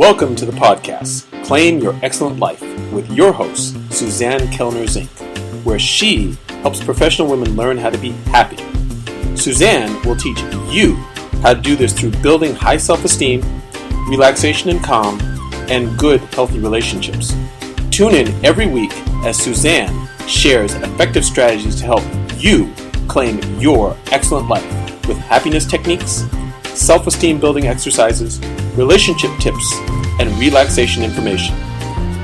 Welcome to the podcast, Claim Your Excellent Life, with your host, Suzanne Kellner-Zinck, where she helps professional women learn how to be happy. Suzanne will teach you how to do this through building high self-esteem, relaxation and calm, and good, healthy relationships. Tune in every week as Suzanne shares effective strategies to help you claim your excellent life with happiness techniques, self-esteem building exercises, relationship tips, and relaxation information.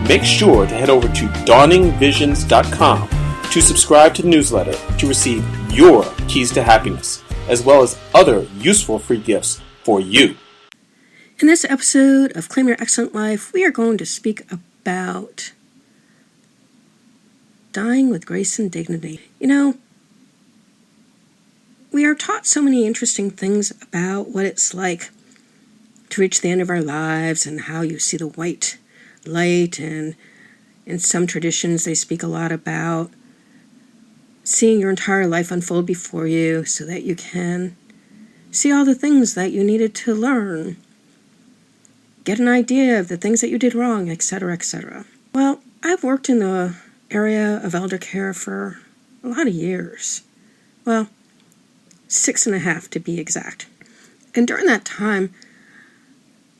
Make sure to head over to dawningvisions.com to subscribe to the newsletter to receive your keys to happiness, as well as other useful free gifts for you. In this episode of Claim Your Excellent Life, we are going to speak about dying with grace and dignity. We are taught so many interesting things about what it's like to reach the end of our lives and how you see the white light, and in some traditions they speak a lot about seeing your entire life unfold before you so that you can see all the things that you needed to learn, get an idea of the things that you did wrong, etc., etc. Well, I've worked in the area of elder care for a lot of years. Well, 6.5 to be exact. And during that time,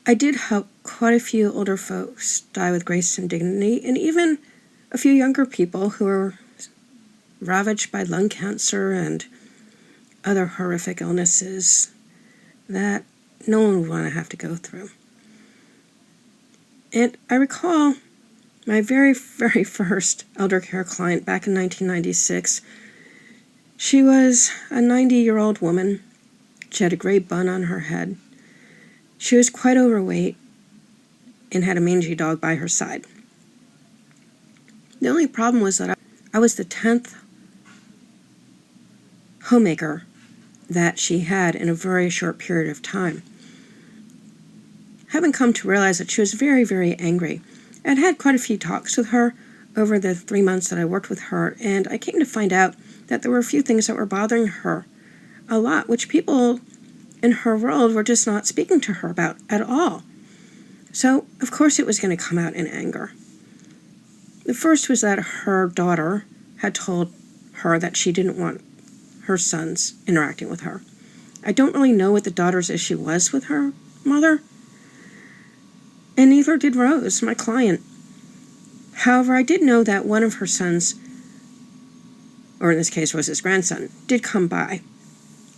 I did help quite a few older folks die with grace and dignity, and even a few younger people who were ravaged by lung cancer and other horrific illnesses that no one would want to have to go through. And I recall my very, very first elder care client back in 1996. She was a 90-year-old woman. She had a gray bun on her head. She was quite overweight and had a mangy dog by her side. The only problem was that I was the 10th homemaker that she had in a very short period of time. Having come to realize that she was very, very angry, I'd had quite a few talks with her over the 3 months that I worked with her, and I came to find out that there were a few things that were bothering her a lot, which people in her world were just not speaking to her about at all. So, of course, it was going to come out in anger. The first was that her daughter had told her that she didn't want her sons interacting with her. I don't really know what the daughter's issue was with her mother, and neither did Rose, my client. However, I did know that one of her sons, or in this case Rose's grandson, did come by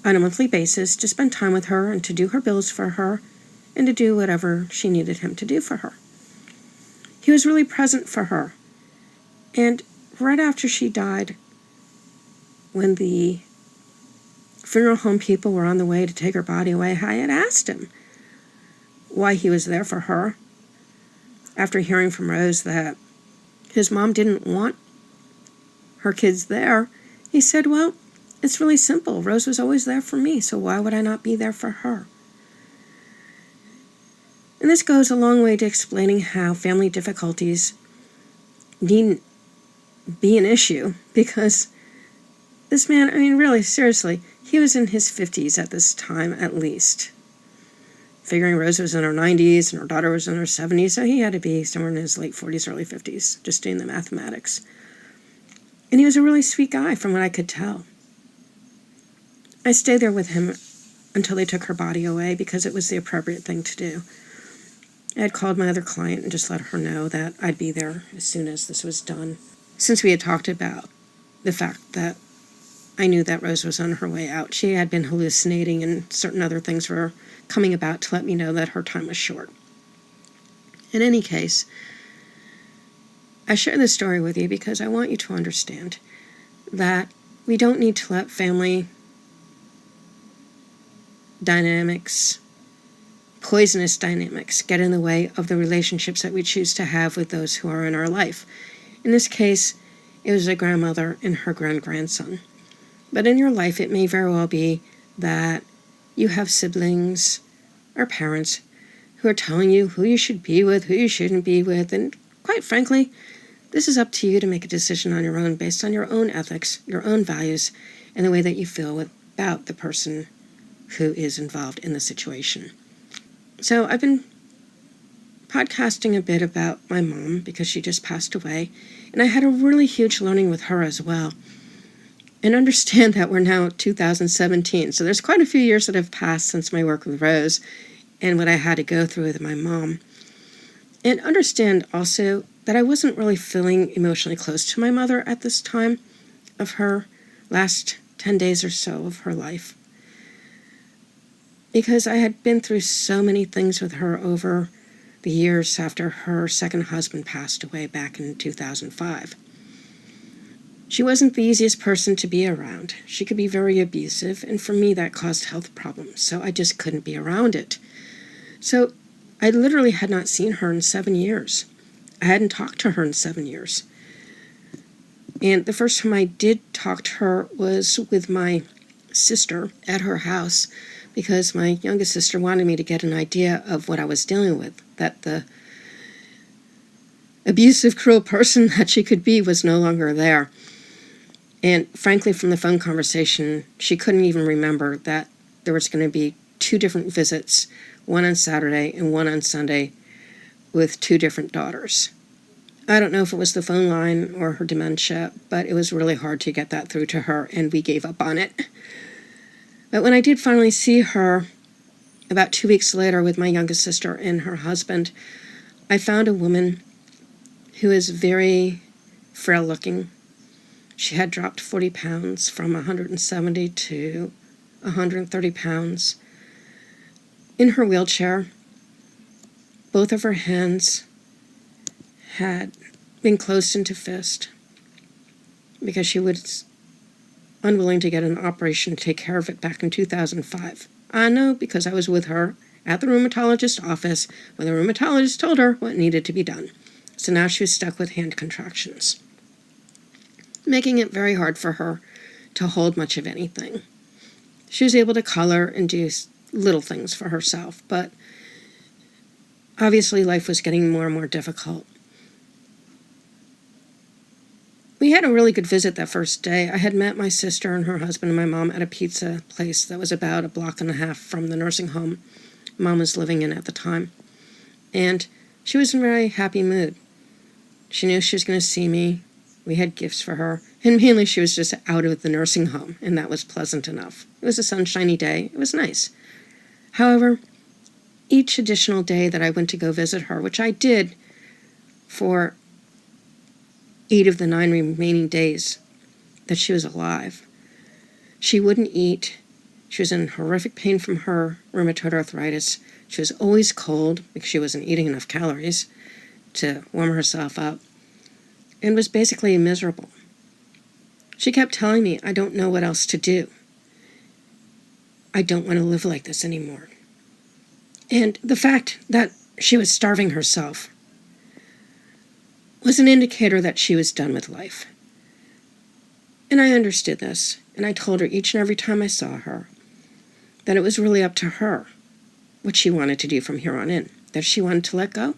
on a monthly basis to spend time with her and to do her bills for her and to do whatever she needed him to do for her. He was really present for her. And right after she died, when the funeral home people were on the way to take her body away, I had asked him why he was there for her. After hearing from Rose that his mom didn't want her kids there, he said, well, it's really simple. Rose was always there for me, so why would I not be there for her? And this goes a long way to explaining how family difficulties needn't be an issue, because this man, really, seriously, he was in his 50s at this time at least. Figuring Rose was in her 90s and her daughter was in her 70s, so he had to be somewhere in his late 40s, early 50s, just doing the mathematics. And he was a really sweet guy from what I could tell. I stayed there with him until they took her body away because it was the appropriate thing to do. I had called my other client and just let her know that I'd be there as soon as this was done, since we had talked about the fact that I knew that Rose was on her way out. She had been hallucinating and certain other things were coming about to let me know that her time was short. In any case, I share this story with you because I want you to understand that we don't need to let family dynamics, poisonous dynamics, get in the way of the relationships that we choose to have with those who are in our life. In this case, it was a grandmother and her grandson. But in your life, it may very well be that you have siblings or parents who are telling you who you should be with, who you shouldn't be with, and quite frankly, this is up to you to make a decision on your own based on your own ethics, your own values, and the way that you feel about the person who is involved in the situation. So I've been podcasting a bit about my mom because she just passed away, and I had a really huge learning with her as well. And understand that we're now 2017, so there's quite a few years that have passed since my work with Rose and what I had to go through with my mom. And understand also that I wasn't really feeling emotionally close to my mother at this time of her last 10 days or so of her life, because I had been through so many things with her over the years after her second husband passed away back in 2005. She wasn't the easiest person to be around. She could be very abusive, and for me that caused health problems, so I just couldn't be around it. So I literally had not seen her in 7 years. I hadn't talked to her in 7 years. And the first time I did talk to her was with my sister at her house, because my youngest sister wanted me to get an idea of what I was dealing with, that the abusive, cruel person that she could be was no longer there. And frankly, from the phone conversation, she couldn't even remember that there was going to be 2 different visits, one on Saturday and one on Sunday, with 2 different daughters. I don't know if it was the phone line or her dementia, but it was really hard to get that through to her, and we gave up on it. But when I did finally see her, about 2 weeks later with my youngest sister and her husband, I found a woman who is very frail looking. She had dropped 40 pounds from 170 to 130 pounds. In her wheelchair, both of her hands had been closed into fist because she was unwilling to get an operation to take care of it back in 2005. I know, because I was with her at the rheumatologist's office when the rheumatologist told her what needed to be done. So now she was stuck with hand contractions, making it very hard for her to hold much of anything. She was able to color and do little things for herself, but obviously life was getting more and more difficult. We had a really good visit that first day. I had met my sister and her husband and my mom at a pizza place that was about 1.5 blocks from the nursing home Mom was living in at the time. And she was in a very happy mood. She knew she was going to see me. We had gifts for her. And mainly she was just out of the nursing home, and that was pleasant enough. It was a sunshiny day. It was nice. However, each additional day that I went to go visit her, which I did for 8 of the 9 remaining days that she was alive, she wouldn't eat. She was in horrific pain from her rheumatoid arthritis. She was always cold because she wasn't eating enough calories to warm herself up, and was basically miserable. She kept telling me, I don't know what else to do. I don't want to live like this anymore. And the fact that she was starving herself was an indicator that she was done with life. And I understood this, and I told her each and every time I saw her that it was really up to her what she wanted to do from here on in. That if she wanted to let go,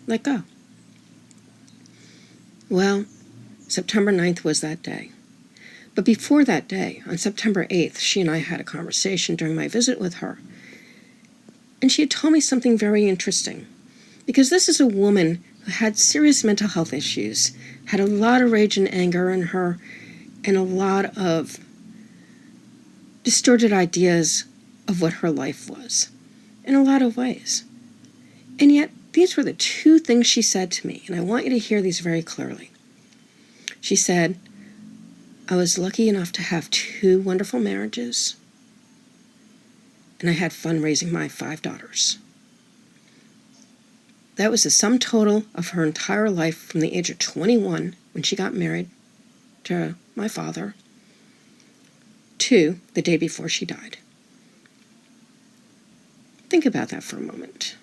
let go. Well, September 9th was that day. But before that day, on September 8th, she and I had a conversation during my visit with her. And she had told me something very interesting. Because this is a woman who had serious mental health issues, had a lot of rage and anger in her, and a lot of distorted ideas of what her life was, in a lot of ways. And yet, these were the 2 things she said to me, and I want you to hear these very clearly. She said, I was lucky enough to have 2 wonderful marriages, and I had fun raising my 5 daughters. That was the sum total of her entire life from the age of 21, when she got married to my father, to the day before she died. Think about that for a moment.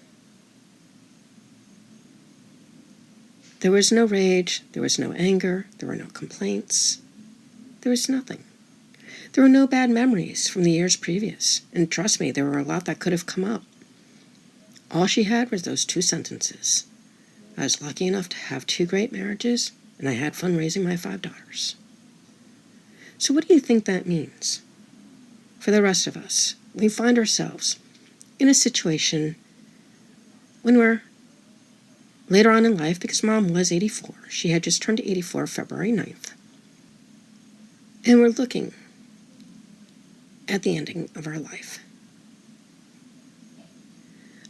There was no rage, there was no anger, there were no complaints. There was nothing. There were no bad memories from the years previous, and trust me, there were a lot that could have come up. All she had was those 2 sentences. I was lucky enough to have 2 great marriages, and I had fun raising my 5 daughters. So what do you think that means? For the rest of us, we find ourselves in a situation when we're later on in life, because Mom was 84. She had just turned 84 February 9th. And we're looking at the ending of our life.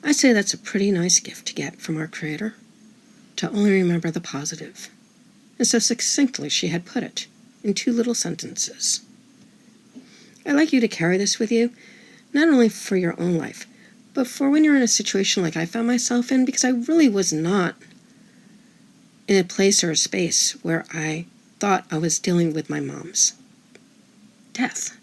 I say that's a pretty nice gift to get from our Creator, to only remember the positive. And so succinctly she had put it, in 2 little sentences. I'd like you to carry this with you, not only for your own life, but for when you're in a situation like I found myself in, because I really was not in a place or a space where I thought I was dealing with my mom's death.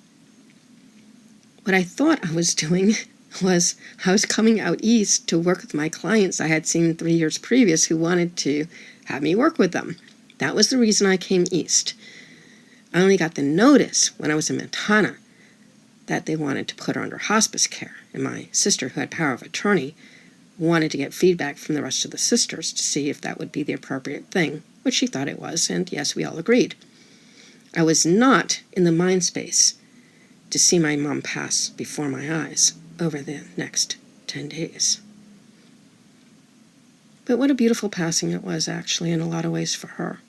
What I thought I was doing was I was coming out east to work with my clients I had seen 3 years previous who wanted to have me work with them. That was the reason I came east. I only got the notice when I was in Montana that they wanted to put her under hospice care, and my sister, who had power of attorney, wanted to get feedback from the rest of the sisters to see if that would be the appropriate thing, which she thought it was, and yes, we all agreed. I was not in the mind space to see my mom pass before my eyes over the next 10 days. But what a beautiful passing it was, actually, in a lot of ways for her,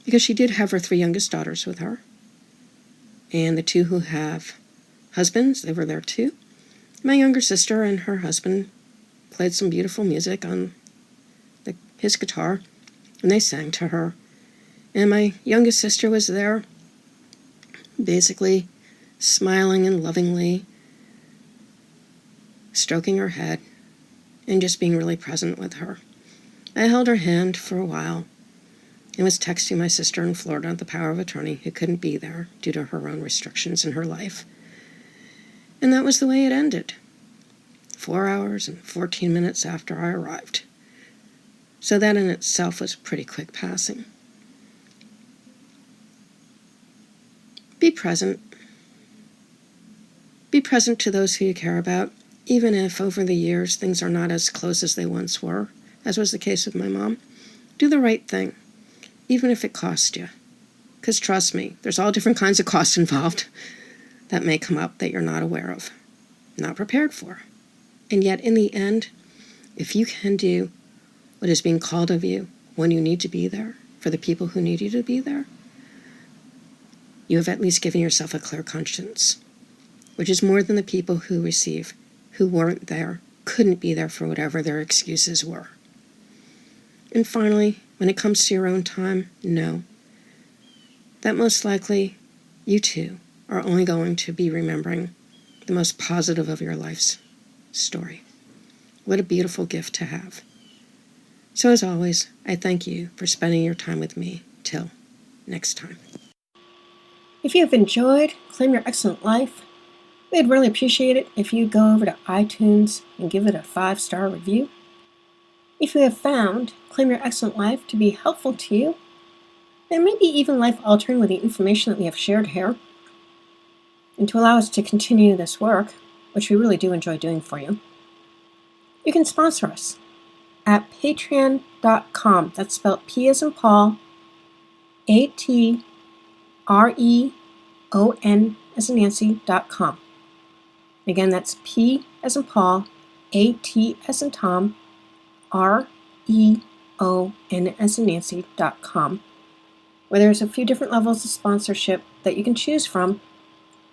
because she did have her 3 youngest daughters with her, and the 2 who have husbands, they were there too. My younger sister and her husband played some beautiful music on his guitar, and they sang to her. And my youngest sister was there, basically smiling and lovingly, stroking her head, and just being really present with her. I held her hand for a while and was texting my sister in Florida, the power of attorney, who couldn't be there due to her own restrictions in her life. And that was the way it ended, 4 hours and 14 minutes after I arrived. So that in itself was a pretty quick passing. Be present. Be present to those who you care about, even if over the years things are not as close as they once were, as was the case with my mom. Do the right thing, even if it costs you. Because trust me, there's all different kinds of costs involved that may come up that you're not aware of, not prepared for. And yet, in the end, if you can do what is being called of you when you need to be there for the people who need you to be there, you have at least given yourself a clear conscience, which is more than the people who receive, who weren't there, couldn't be there for whatever their excuses were. And finally, when it comes to your own time, know that most likely you too are only going to be remembering the most positive of your life's story. What a beautiful gift to have. So as always, I thank you for spending your time with me. Till next time. If you have enjoyed Claim Your Excellent Life, we'd really appreciate it if you go over to iTunes and give it a 5-star review. If you have found Claim Your Excellent Life to be helpful to you, and maybe even life-altering with the information that we have shared here, and to allow us to continue this work, which we really do enjoy doing for you, you can sponsor us at patreon.com. That's spelled P as in Paul, ATREON as in Nancy.com. Again, that's P as in Paul, AT as in Tom, REON as in Nancy.com, where there's a few different levels of sponsorship that you can choose from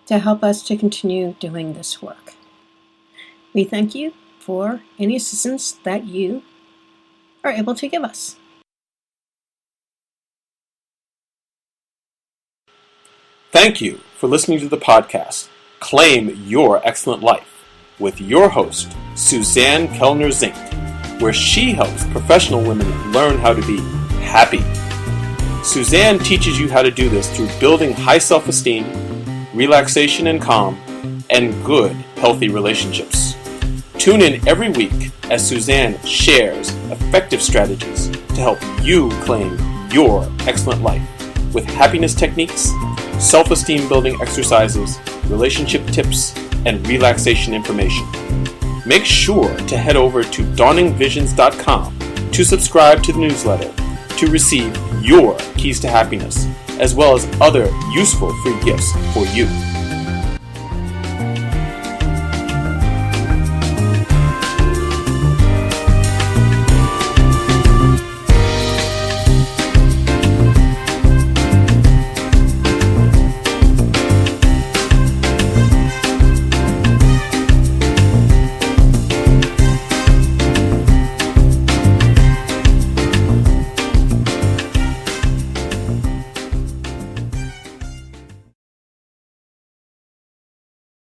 to help us to continue doing this work. We thank you for any assistance that you are able to give us. Thank you for listening to the podcast, Claim Your Excellent Life, with your host, Suzanne Kellner-Zinck, where she helps professional women learn how to be happy. Suzanne teaches you how to do this through building high self-esteem, relaxation and calm, and good, healthy relationships. Tune in every week as Suzanne shares effective strategies to help you claim your excellent life with happiness techniques, self-esteem building exercises, relationship tips, and relaxation information. Make sure to head over to dawningvisions.com to subscribe to the newsletter to receive your keys to happiness, as well as other useful free gifts for you.